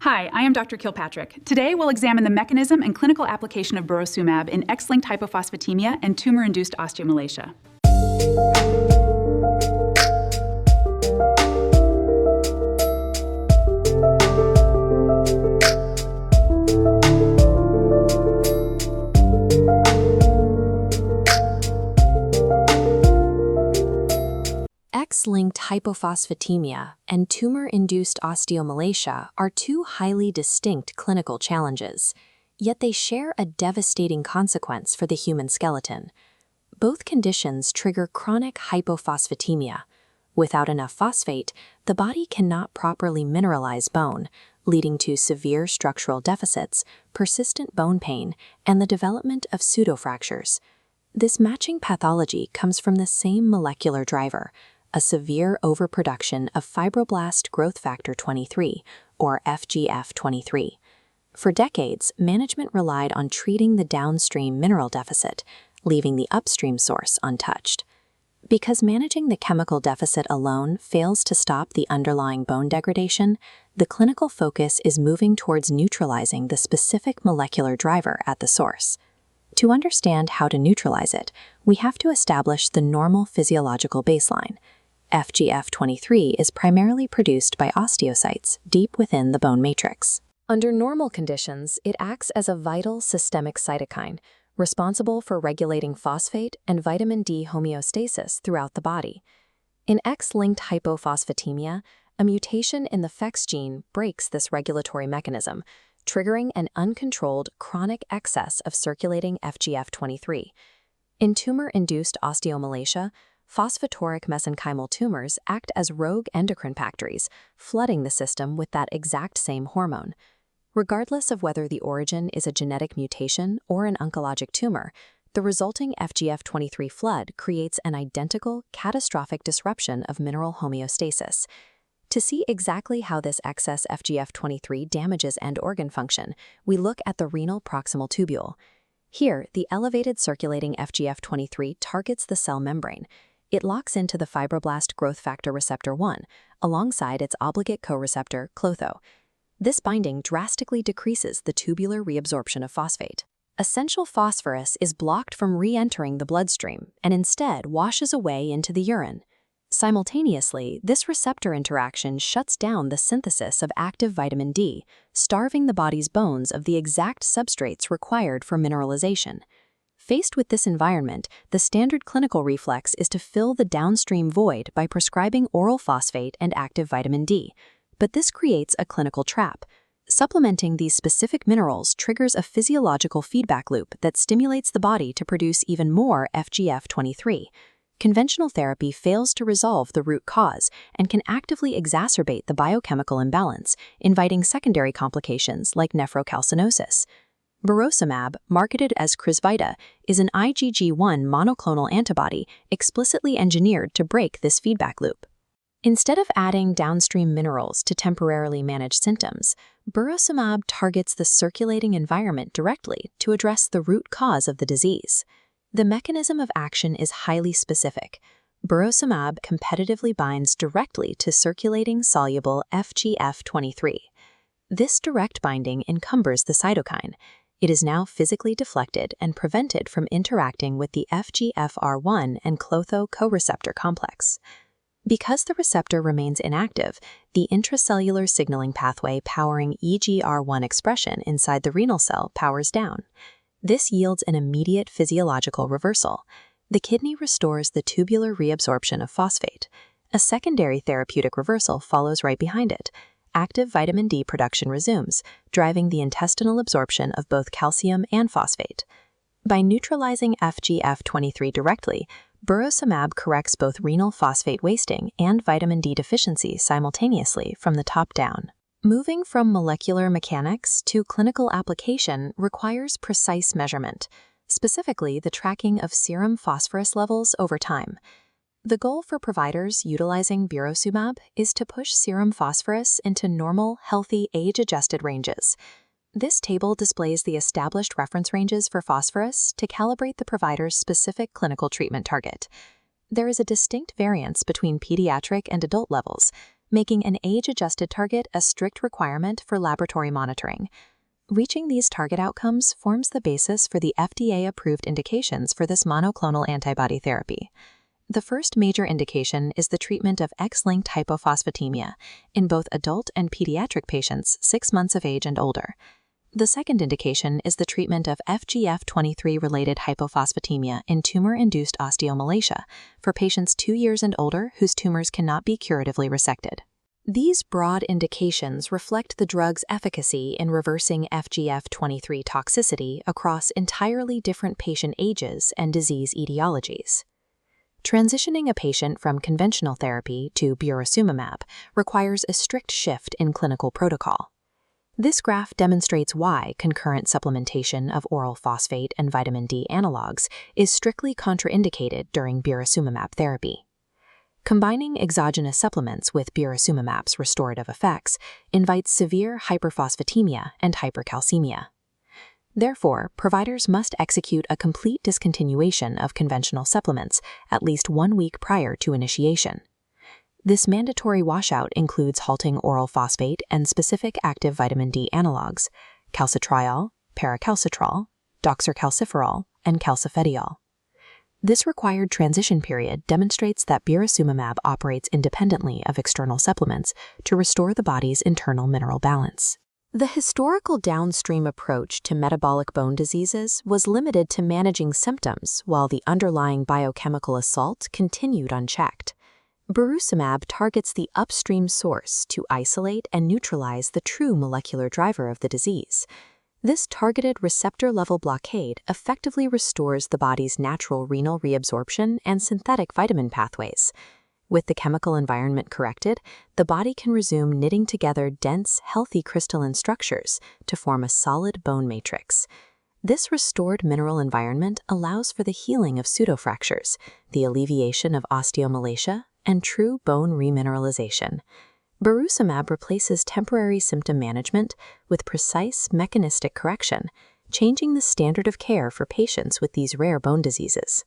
Hi, I am Dr. Kilpatrick. Today we'll examine the mechanism and clinical application of Burosumab in X-linked hypophosphatemia and tumor-induced osteomalacia. X-linked hypophosphatemia and tumor-induced osteomalacia are two highly distinct clinical challenges, yet they share a devastating consequence for the human skeleton. Both conditions trigger chronic hypophosphatemia. Without enough phosphate, the body cannot properly mineralize bone, leading to severe structural deficits, persistent bone pain, and the development of pseudofractures. This matching pathology comes from the same molecular driver, a severe overproduction of fibroblast growth factor 23, or FGF23. For decades, management relied on treating the downstream mineral deficit, leaving the upstream source untouched. Because managing the chemical deficit alone fails to stop the underlying bone degradation, the clinical focus is moving towards neutralizing the specific molecular driver at the source. To understand how to neutralize it, we have to establish the normal physiological baseline. FGF23 is primarily produced by osteocytes deep within the bone matrix. Under normal conditions, it acts as a vital systemic cytokine, responsible for regulating phosphate and vitamin D homeostasis throughout the body. In X-linked hypophosphatemia, a mutation in the PHEX gene breaks this regulatory mechanism, triggering an uncontrolled chronic excess of circulating FGF23. In tumor-induced osteomalacia, phosphatoric mesenchymal tumors act as rogue endocrine factories, flooding the system with that exact same hormone. Regardless of whether the origin is a genetic mutation or an oncologic tumor, the resulting FGF23 flood creates an identical, catastrophic disruption of mineral homeostasis. To see exactly how this excess FGF23 damages end organ function, we look at the renal proximal tubule. Here, the elevated circulating FGF23 targets the cell membrane. It locks into the fibroblast growth factor receptor 1, alongside its obligate co-receptor, clotho. This binding drastically decreases the tubular reabsorption of phosphate. Essential phosphorus is blocked from re-entering the bloodstream and instead washes away into the urine. Simultaneously, this receptor interaction shuts down the synthesis of active vitamin D, starving the body's bones of the exact substrates required for mineralization. Faced with this environment, the standard clinical reflex is to fill the downstream void by prescribing oral phosphate and active vitamin D. But this creates a clinical trap. Supplementing these specific minerals triggers a physiological feedback loop that stimulates the body to produce even more FGF23. Conventional therapy fails to resolve the root cause and can actively exacerbate the biochemical imbalance, inviting secondary complications like nephrocalcinosis. Burosumab, marketed as Crysvita, is an IgG1 monoclonal antibody explicitly engineered to break this feedback loop. Instead of adding downstream minerals to temporarily manage symptoms, Burosumab targets the circulating environment directly to address the root cause of the disease. The mechanism of action is highly specific. Burosumab competitively binds directly to circulating soluble FGF23. This direct binding encumbers the cytokine. It is now physically deflected and prevented from interacting with the FGFR1 and clotho co-receptor complex. Because the receptor remains inactive, the intracellular signaling pathway powering EGR1 expression inside the renal cell powers down. This yields an immediate physiological reversal. The kidney restores the tubular reabsorption of phosphate. A secondary therapeutic reversal follows right behind it. Active vitamin D production resumes, driving the intestinal absorption of both calcium and phosphate. By neutralizing FGF23 directly, Burosumab corrects both renal phosphate wasting and vitamin D deficiency simultaneously from the top down. Moving from molecular mechanics to clinical application requires precise measurement, specifically the tracking of serum phosphorus levels over time. The goal for providers utilizing Burosumab is to push serum phosphorus into normal, healthy, age-adjusted ranges. This table displays the established reference ranges for phosphorus to calibrate the provider's specific clinical treatment target. There is a distinct variance between pediatric and adult levels, making an age-adjusted target a strict requirement for laboratory monitoring. Reaching these target outcomes forms the basis for the FDA-approved indications for this monoclonal antibody therapy. The first major indication is the treatment of X-linked hypophosphatemia in both adult and pediatric patients 6 months of age and older. The second indication is the treatment of FGF23-related hypophosphatemia in tumor-induced osteomalacia for patients 2 years and older whose tumors cannot be curatively resected. These broad indications reflect the drug's efficacy in reversing FGF23 toxicity across entirely different patient ages and disease etiologies. Transitioning a patient from conventional therapy to Burosumab requires a strict shift in clinical protocol. This graph demonstrates why concurrent supplementation of oral phosphate and vitamin D analogs is strictly contraindicated during Burosumab therapy. Combining exogenous supplements with Burosumab's restorative effects invites severe hyperphosphatemia and hypercalcemia. Therefore, providers must execute a complete discontinuation of conventional supplements at least 1 week prior to initiation. This mandatory washout includes halting oral phosphate and specific active vitamin D analogs, calcitriol, paracalcitrol, doxorcalciferol, and calcifediol. This required transition period demonstrates that Burosumab operates independently of external supplements to restore the body's internal mineral balance. The historical downstream approach to metabolic bone diseases was limited to managing symptoms while the underlying biochemical assault continued unchecked. Burosumab targets the upstream source to isolate and neutralize the true molecular driver of the disease. This targeted receptor-level blockade effectively restores the body's natural renal reabsorption and synthetic vitamin pathways. With the chemical environment corrected, the body can resume knitting together dense, healthy crystalline structures to form a solid bone matrix. This restored mineral environment allows for the healing of pseudofractures, the alleviation of osteomalacia, and true bone remineralization. Burosumab replaces temporary symptom management with precise mechanistic correction, changing the standard of care for patients with these rare bone diseases.